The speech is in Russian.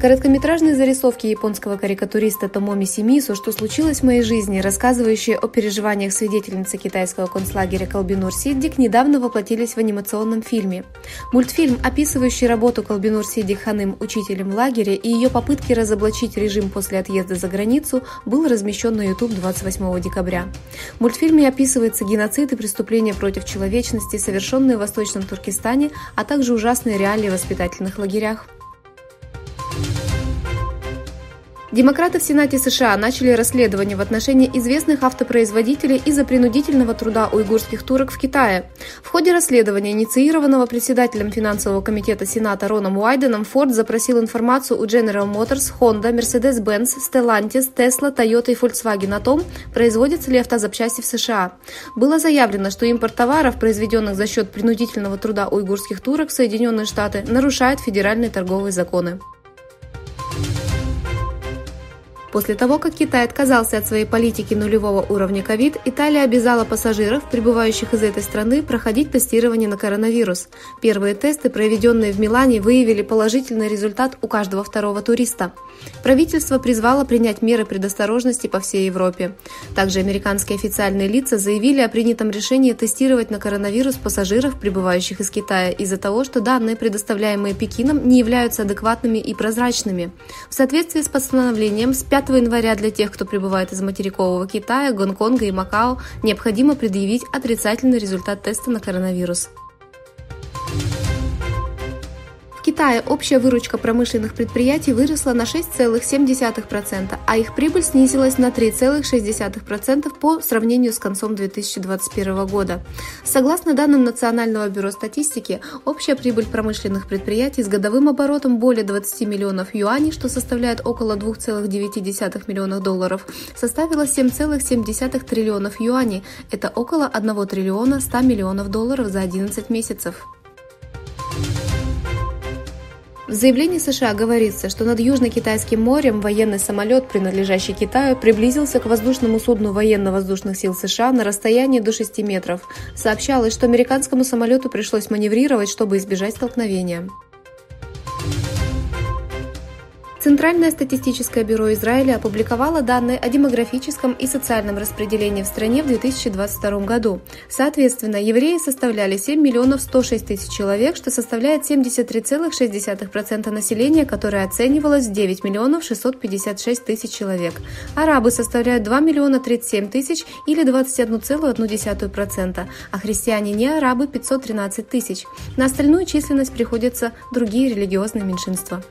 Короткометражные зарисовки японского карикатуриста Томоми Симису «Что случилось в моей жизни», рассказывающие о переживаниях свидетельницы китайского концлагеря Колбинур Сиддик, недавно воплотились в анимационном фильме. Мультфильм, описывающий работу Колбинур Сиддик Ханым учителем в лагере и ее попытки разоблачить режим после отъезда за границу, был размещен на YouTube 28 декабря. В мультфильме описывается геноцид и преступления против человечности, совершенные в Восточном Туркестане, а также ужасные реалии в воспитательных лагерях. Демократы в Сенате США начали расследование в отношении известных автопроизводителей из-за принудительного труда уйгурских турок в Китае. В ходе расследования, инициированного председателем финансового комитета Сената Роном Уайденом, Ford запросил информацию у General Motors, Honda, Mercedes-Benz, Stellantis, Tesla, Toyota и Volkswagen о том, производятся ли автозапчасти в США. Было заявлено, что импорт товаров, произведенных за счет принудительного труда уйгурских турок в Соединенные Штаты, нарушает федеральные торговые законы. После того, как Китай отказался от своей политики нулевого уровня ковид, Италия обязала пассажиров, прибывающих из этой страны, проходить тестирование на коронавирус. Первые тесты, проведенные в Милане, выявили положительный результат у каждого второго туриста. Правительство призвало принять меры предосторожности по всей Европе. Также американские официальные лица заявили о принятом решении тестировать на коронавирус пассажиров, прибывающих из Китая, из-за того, что данные, предоставляемые Пекином, не являются адекватными и прозрачными. В соответствии с постановлением, с 5 января для тех, кто прибывает из материкового Китая, Гонконга и Макао, необходимо предъявить отрицательный результат теста на коронавирус. В Китае общая выручка промышленных предприятий выросла на 6,7%, а их прибыль снизилась на 3,6% по сравнению с концом 2021 года. Согласно данным Национального бюро статистики, общая прибыль промышленных предприятий с годовым оборотом более 20 миллионов юаней, что составляет около 2,9 миллионов долларов, составила 7,7 триллионов юаней, это около 1 триллиона 100 миллионов долларов за 11 месяцев. В заявлении США говорится, что над Южно-Китайским морем военный самолет, принадлежащий Китаю, приблизился к воздушному судну военно-воздушных сил США на расстоянии до 6 метров. Сообщалось, что американскому самолету пришлось маневрировать, чтобы избежать столкновения. Центральное статистическое бюро Израиля опубликовало данные о демографическом и социальном распределении в стране в 2022 году. Соответственно, евреи составляли 7 миллионов 106 тысяч человек, что составляет 73,6% населения, которое оценивалось в 9 миллионов 656 тысяч человек. Арабы составляют 2 миллиона 37 тысяч или 21,1%, а христиане не арабы 513 тысяч. На остальную численность приходятся другие религиозные меньшинства.